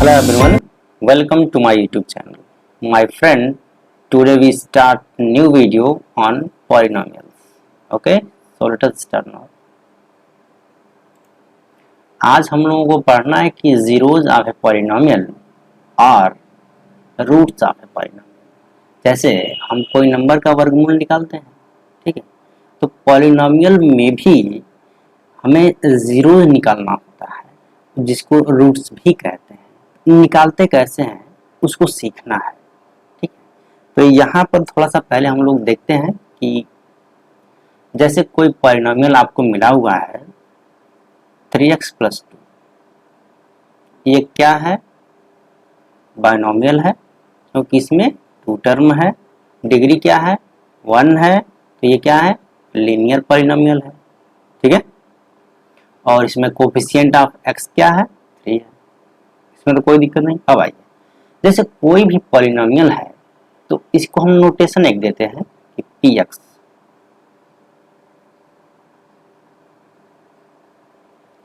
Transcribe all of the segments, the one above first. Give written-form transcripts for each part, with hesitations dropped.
Hello everyone, welcome to my YouTube channel. My friend, today we start new video on polynomials. Okay, so let us start now. आज हम लोगों को पढ़ना है कि zeros of a polynomial और roots of a polynomial. जैसे हम कोई नंबर का वर्गमूल निकालते हैं, ठीक है, तो पॉलिनोमियल में भी हमें जीरोज निकालना होता है, जिसको रूट्स भी कहते हैं। निकालते कैसे हैं उसको सीखना है, ठीक है। तो यहाँ पर थोड़ा सा पहले हम लोग देखते हैं कि जैसे कोई पॉलिनोमियल आपको मिला हुआ है 3x + 2, ये क्या है? बाइनोमियल है, क्योंकि इसमें 2 टर्म है। डिग्री क्या है? 1 है, तो ये क्या है? लीनियर पॉलिनोमियल है, ठीक है। और इसमें कोफिशिएंट ऑफ x क्या है? 3 है, इसमें तो कोई दिक्कत नहीं। अब आइए, जैसे कोई भी पॉलिनोमियल है तो इसको हम नोटेशन एक देते हैं कि px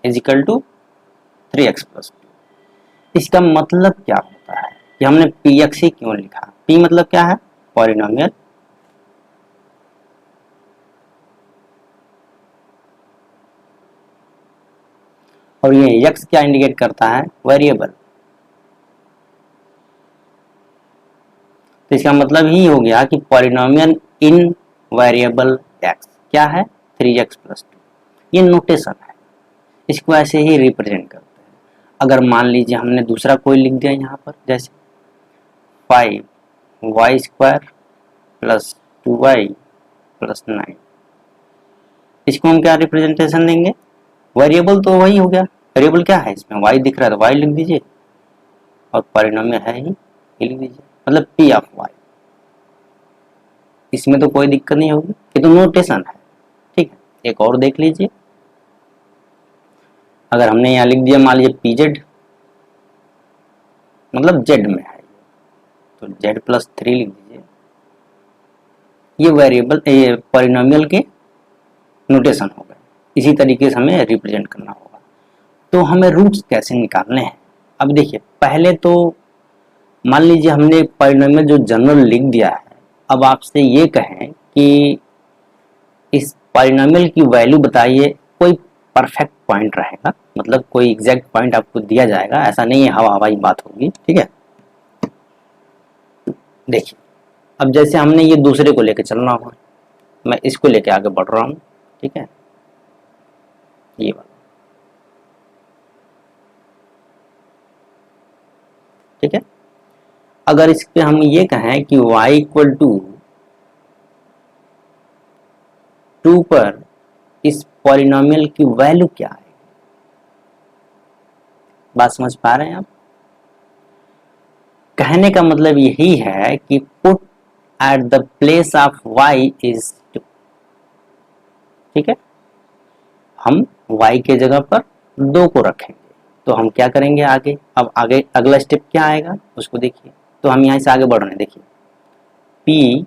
= 3x + 2। इसका मतलब क्या होता है कि हमने px ही क्यों लिखा? p मतलब क्या है? पॉलिनोमियल। और ये x क्या इंडिकेट करता है? वेरिएबल। तो इसका मतलब ही हो गया कि पॉलिनोमियल इन वेरिएबल x क्या है? 3x + 2। ये नोटेशन है, इसको ऐसे ही रिप्रेजेंट करते हैं। अगर मान लीजिए हमने दूसरा कोई लिख दिया यहाँ पर, जैसे 5y² + 2y + 9, इसको हम क्या रिप्रेजेंटेशन देंगे? वेरिएबल तो वही हो गया। वेरिएबल क्या है? इसमें y दिख रहा है तो y लिख दीजिए, और पॉलिनोमियल है ही, ये लिख दीजिए, मतलब p ऑफ y। इसमें तो कोई दिक्कत नहीं होगी, ये तो नोटेशन है, ठीक है। एक और देख लीजिए, अगर हमने यहाँ लिख दिया मान लीजिए pz, मतलब z में है, तो z + 3 लिख दीजिए। ये वेरिएबल, ये पॉलिनोमियल के नोटेशन हो गए। इसी तरीके से हमें रिप्रेजेंट करना होगा। तो हमें रूट्स कैसे निकालने हैं? अब देखिए, पहले तो मान लीजिए हमने पॉलिनोमियल जो जनरल लिख दिया है, अब आपसे ये कहें कि इस पॉलिनोमियल की वैल्यू बताइए, कोई परफेक्ट पॉइंट रहेगा, मतलब कोई एग्जैक्ट पॉइंट आपको दिया जाएगा, ऐसा नहीं है हवा हवाई बात होगी, ठीक है। देखिए, अब जैसे हमने ये दूसरे को लेकर चलना होगा, मैं इसको लेके आगे बढ़ रहा हूँ, ठीक है, ये वाला, ठीक है। अगर इस पे हम ये कहें कि y = 2 पर इस पॉलिनोमियल की वैल्यू क्या है? बात समझ पा रहे हैं आप? कहने का मतलब यही है कि put at the place of y = 2, ठीक है। हम y के जगह पर 2 को रखेंगे, तो हम क्या करेंगे आगे? अब आगे अगला स्टेप क्या आएगा उसको देखिए। तो हम यहाँ से आगे बढ़ रहे हैं, देखिए, p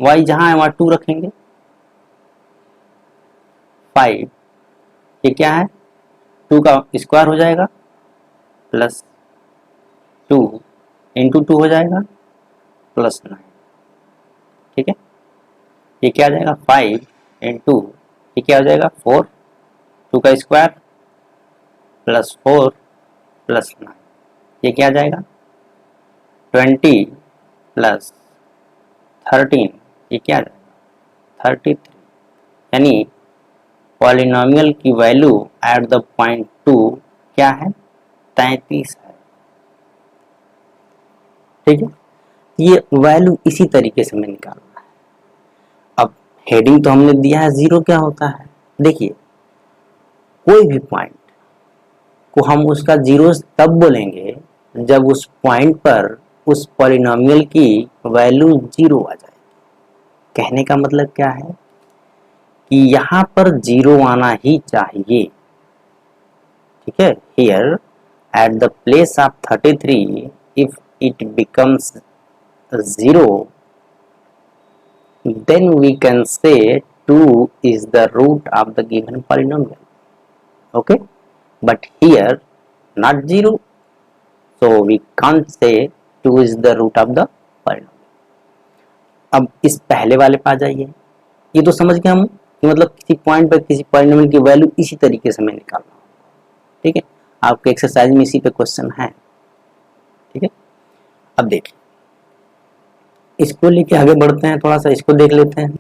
y जहां है वहां 2 रखेंगे, 5 ये क्या है? 2 का स्क्वायर हो जाएगा, प्लस 2 × 2 हो जाएगा, +9, ठीक है। ये क्या आ जाएगा? 5 × ये क्या हो जाएगा? 4, 2 का स्क्वायर +4 +9, ये क्या आ जाएगा? 20 + 13, ये क्या आ जाएगा? 33। यानी पॉलिनोमियल की वैल्यू एट द पॉइंट 2 क्या है? 33 है, ठीक है। ये वैल्यू इसी तरीके से हमें निकालना है। अब हेडिंग तो हमने दिया है, जीरो क्या होता है? देखिए, कोई भी पॉइंट को हम उसका जीरो तब बोलेंगे जब उस पॉइंट पर उस पॉलिनोमियल की वैल्यू 0 आ जाए। कहने का मतलब क्या है कि यहाँ पर 0 आना ही चाहिए, ठीक है। Here at the place of 33 if it becomes 0, then we can say 2 is the root of the given polynomial, okay, but here not 0, so we can't say 2 is the root of the polynomial. अब इस पहले वाले पे आ जाइए। ये तो समझ गए हम कि मतलब किसी पॉइंट पर किसी पॉलिनोमियल की वैल्यू इसी तरीके से हमें निकालना, ठीक है। आपके एक्सरसाइज में इसी पे क्वेश्चन है, ठीक है। अब देखिए, इसको लेके आगे बढ़ते हैं, थोड़ा सा इसको देख लेते हैं।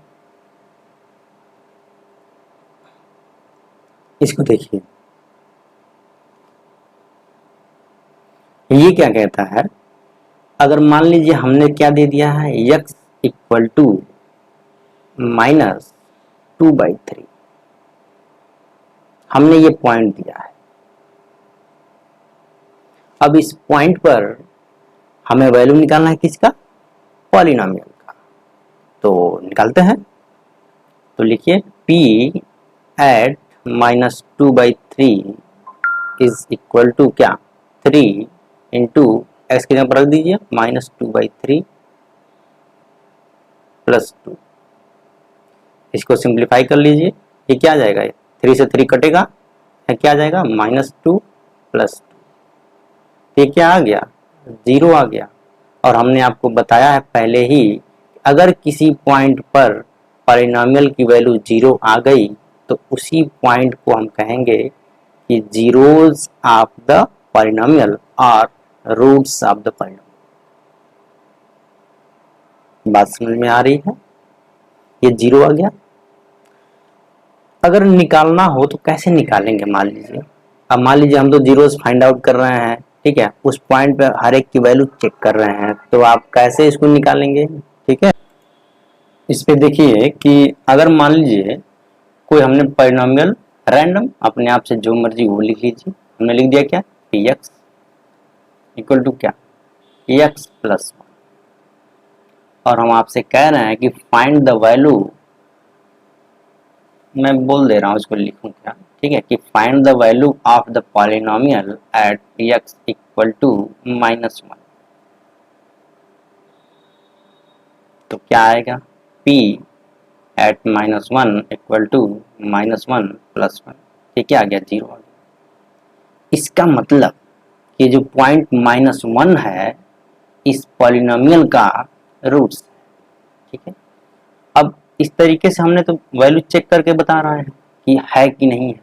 इसको देखिए, ये क्या कहता है, अगर मान लीजिए हमने क्या दे दिया है, x इक्वल टू -2/3, हमने ये पॉइंट दिया है। अब इस पॉइंट पर हमें वैल्यू निकालना है किसका, पॉलिनोमियल का। तो निकालते हैं। तो लिखिए p at -2/3 is equal to क्या, 3 इंटू एक्स की जगह पर रख दीजिए -2/3 प्लस 2। इसको सिंप्लीफाई कर लीजिए, ये क्या आ जाएगा, 3 से 3 कटेगा, क्या आ जाएगा -2 प्लस 2। ये क्या आ गया, 0 आ गया। और हमने आपको बताया है पहले ही, अगर किसी पॉइंट पर पॉलिनोमियल की वैल्यू 0 आ गई तो उसी पॉइंट को हम कहेंगे कि जीरोस ऑफ द पॉलिनोमियल और रूट्स ऑफ द पॉलिनोमियल। बात समझ में आ रही है, ये 0 आ गया। अगर निकालना हो तो कैसे निकालेंगे, मान लीजिए, अब मान लीजिए हम तो जीरोस फाइंड आउट कर रहे हैं, ठीक है, उस पॉइंट पे हर एक की वैल्यू चेक कर रहे हैं, तो आप कैसे इसको निकालेंगे, ठीक है। इस पे देखिए कि अगर मान लीजिए कोई हमने पॉलिनोमियल रैंडम अपने आप से जो मर्जी वो लिख लीजिए, हमने लिख दिया क्या, x इक्वल टू क्या, x प्लस 1, और हम आपसे कह रहे हैं कि फाइंड द वैल्यू, मैं बोल दे रहा हूँ इसको लिखूं क्या, ठीक है, कि find the value of the polynomial at x equal to -1। तो क्या आएगा, p at -1 equal to -1 plus 1। ये क्या आ गया, 0 आ गया। इसका मतलब ये जो पॉइंट -1 है इस पॉलिनोमियल का रूट्स, ठीक है। अब इस तरीके से हमने तो वैल्यू चेक करके बता रहे हैं कि है कि नहीं है।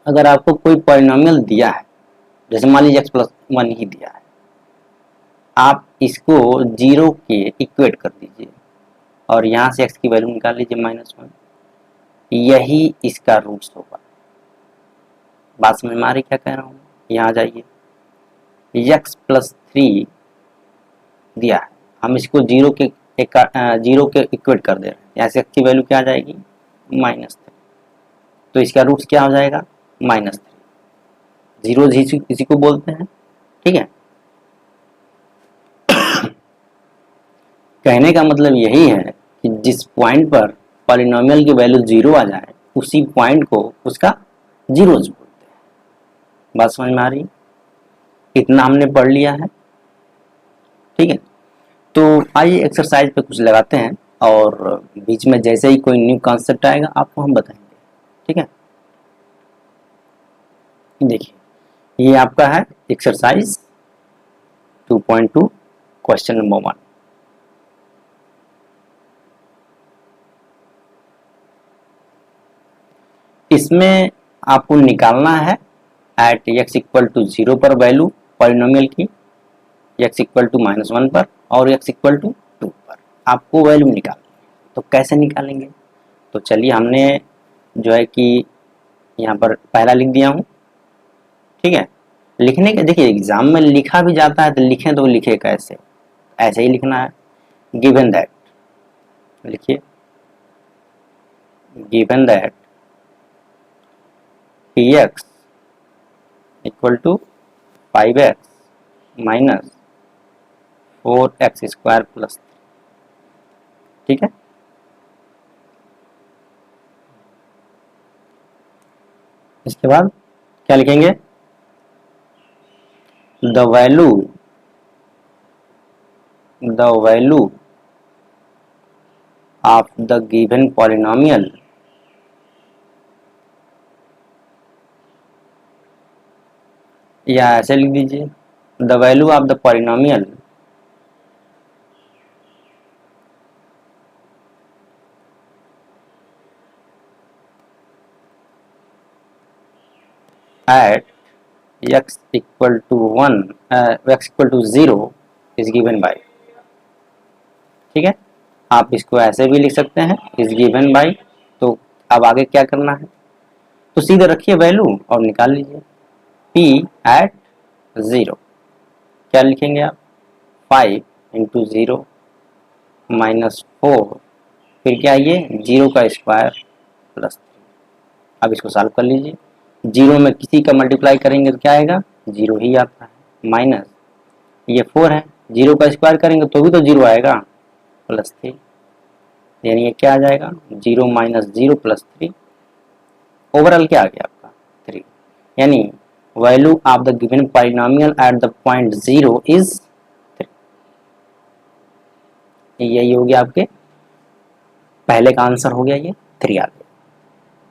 अगर आपको कोई पॉलिनोमियल दिया है, जैसे मान लीजिए x+1 ही दिया है, आप इसको 0 के इक्वेट कर दीजिए और यहाँ से x की वैल्यू निकाल लीजिए -1, यही इसका रूट्स होगा। बात समझ में आ रही क्या कह रहा हूँ, यहाँ जाइए, x+3 दिया है, हम इसको 0 के इक्वेट कर दे रहे हैं, यहाँ से x की वैल्यू क्या आ जाएगी, -3, तो इसका रूट्स क्या हो जाएगा, -3। जीरो इसी को बोलते हैं, ठीक है। कहने का मतलब यही है कि जिस पॉइंट पर पॉलिनोमियल की वैल्यू 0 आ जाए उसी पॉइंट को उसका जीरोस बोलते हैं। बात समझ में आ रही, इतना हमने पढ़ लिया है, ठीक है। तो आइए एक्सरसाइज पे कुछ लगाते हैं और बीच में जैसे ही कोई न्यू कॉन्सेप्ट आएगा आपको हम बताएंगे, ठीक है। देखिए, ये आपका है एक्सरसाइज 2.2 क्वेश्चन नंबर 1। इसमें आपको निकालना है एट x इक्वल टू 0 पर वैल्यू पॉलिनोमियल की, x इक्वल टू -1 पर और x इक्वल टू 2 पर आपको वैल्यू निकालनी है। तो कैसे निकालेंगे, तो चलिए हमने जो है कि यहाँ पर पहला लिख दिया हूँ, ठीक है। लिखने के देखिए एग्जाम में लिखा भी जाता है, तो लिखें तो लिखे कैसे, ऐसे ही लिखना है। गिवन दैट, लिखिए given that px equal to 5x minus 4x² plus, ठीक है। इसके बाद क्या लिखेंगे, the value of the given polynomial या ऐसे लिख दीजिए the value of the polynomial at x equal to 1 x equal to 0 is given by, ठीक है। आप इसको ऐसे भी लिख सकते हैं इज गिवन बाय। तो अब आगे क्या करना है, तो सीधे रखिए वैल्यू और निकाल लीजिए p एट 0। क्या लिखेंगे आप, 5 इंटू 0 माइनस 4, फिर क्या ये 0 का स्क्वायर प्लस 3। अब इसको सॉल्व कर लीजिए, 0 में किसी का मल्टीप्लाई करेंगे तो क्या आएगा, 0 ही आता है, माइनस ये 4 है, 0 का स्क्वायर करेंगे तो भी तो 0 आएगा, प्लस 3, यानी ये क्या आ जाएगा 0 माइनस 0 प्लस 3। ओवरऑल क्या आ गया आपका 3, यानी value of the given polynomial at the point 0 is 3। यही हो गया आपके पहले का आंसर, हो गया ये 3 आ गया,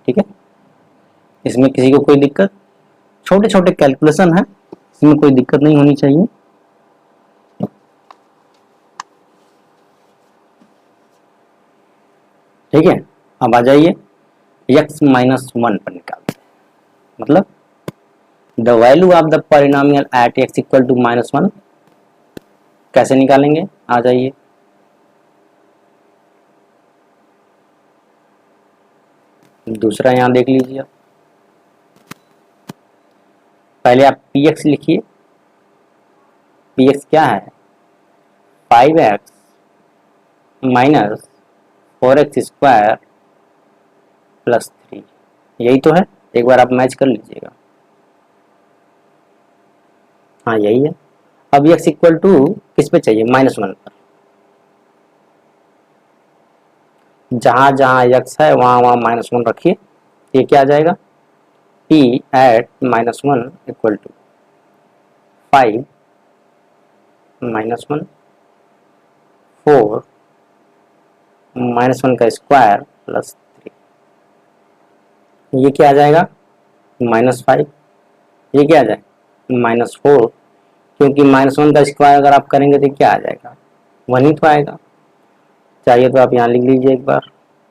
ठीक है। इसमें किसी को कोई दिक्कत, छोटे छोटे कैलकुलेशन है, इसमें कोई दिक्कत नहीं होनी चाहिए। ठीक है, अब आ जाइए x माइनस 1 पर निकालते हैं, मतलब the value of the polynomial at x equal to minus 1 कैसे निकालेंगे, आ जाइए। दूसरा यहां देख लीजिए, पहले आप px लिखिए, px क्या है 5x minus 4x square plus 3, यही तो है, एक बार आप मैच कर लीजिएगा। हाँ यही है। अब x इक्वल टू किस पे चाहिए, माइनस 1 पर, जहां जहां x है वहां वहां माइनस 1 रखिए, ये क्या आ जाएगा p at minus 1 equal to 5 minus 1 4 minus 1 का स्क्वायर प्लस 3, ये क्या आ जाएगा -5, ये क्या आ जाएगा -4, क्योंकि -1 का स्क्वायर अगर आप करेंगे तो क्या आ जाएगा 1 ही तो आएगा। चाहिए तो आप यहाँ लिख लीजिए एक बार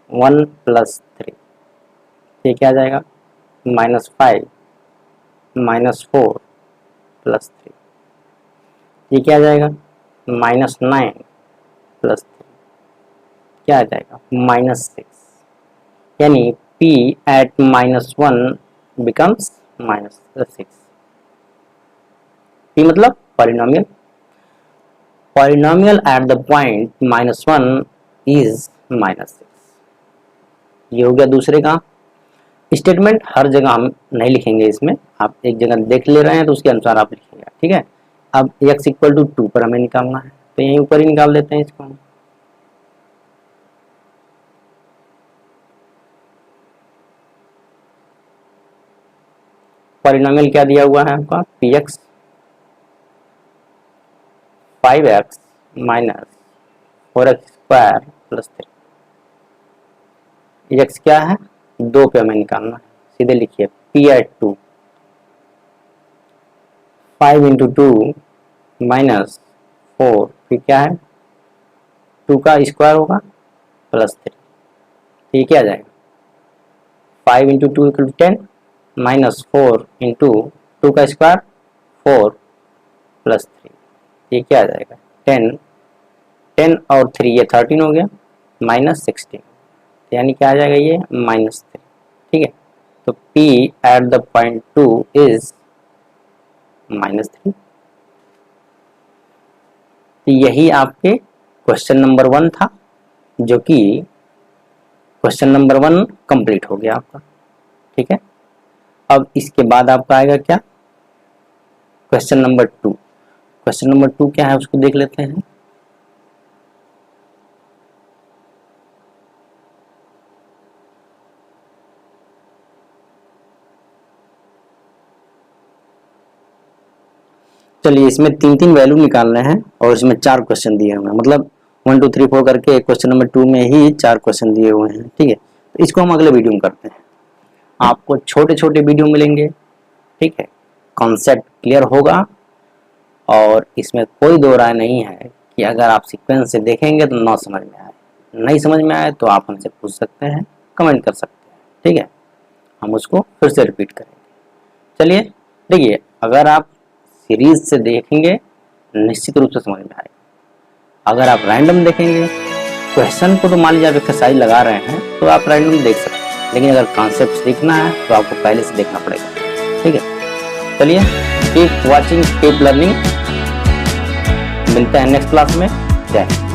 1 प्लस 3, ये क्या आ जाएगा -5 -4 प्लस 3, ये क्या आ जाएगा -9 प्लस 3, क्या आ जाएगा -6, यानी p at -1 becomes -6। p मतलब polynomial, polynomial at the point -1 is -6। ये हो गया दूसरे का स्टेटमेंट। हर जगह हम नहीं लिखेंगे, इसमें आप एक जगह देख ले रहे हैं तो उसके अनुसार आप लिखिएगा, ठीक है। अब x इक्वल टू 2 पर हमें निकालना है, तो यहीं ऊपर ही निकाल देते हैं इसको हम। पॉलिनोमियल क्या दिया हुआ है आपका px 5x minus 4x square plus 3, x क्या है 2 पे हमें निकालना है, सीधे लिखिए p एट 2, 5 इंटू 2 माइनस 4, फिर क्या है 2 का स्क्वायर होगा प्लस 3, ये क्या आ जाएगा 5 into 2 equal to 10 minus 4 into 2 का स्क्वायर 4 प्लस 3, ये क्या आ जाएगा 10 और 3 ये 13 हो गया, -16, यानी क्या आ जाएगा ये -3, ठीक है। तो p at the point 2 is -3। तो यही आपके क्वेश्चन नंबर 1 था, जो कि क्वेश्चन नंबर 1 कंप्लीट हो गया आपका, ठीक है। अब इसके बाद आपका आएगा क्या क्वेश्चन नंबर 2। क्वेश्चन नंबर 2 क्या है उसको देख लेते हैं। चलिए, इसमें 3 वैल्यू निकालने हैं और इसमें 4 क्वेश्चन दिए हुए हैं, मतलब 1 2 3 4 करके क्वेश्चन नंबर 2 में ही 4 क्वेश्चन दिए हुए हैं, ठीक है। तो इसको हम अगले वीडियो में करते हैं, आपको छोटे छोटे वीडियो मिलेंगे, ठीक है। कॉन्सेप्ट क्लियर होगा और इसमें कोई दो राय नहीं है कि अगर आप सीक्वेंस से देखेंगे तो ना समझ में आए, नहीं समझ में आए तो आप हमसे पूछ सकते हैं, कमेंट कर सकते हैं, ठीक है, हम उसको फिर से रिपीट करेंगे। चलिए देखिए, अगर आप सीरीज से देखेंगे निश्चित रूप से समझ में आएगा। अगर आप रैंडम देखेंगे, क्वेश्चन को तो मान लीजिए आप एक्सरसाइज लगा रहे हैं तो आप रैंडम देख सकते हैं, लेकिन अगर कॉन्सेप्ट सीखना है तो आपको पहले से देखना पड़ेगा, ठीक है। चलिए, कीप वॉचिंग, कीप लर्निंग, मिलते हैं नेक्स्ट क्लास में। जय हिंद।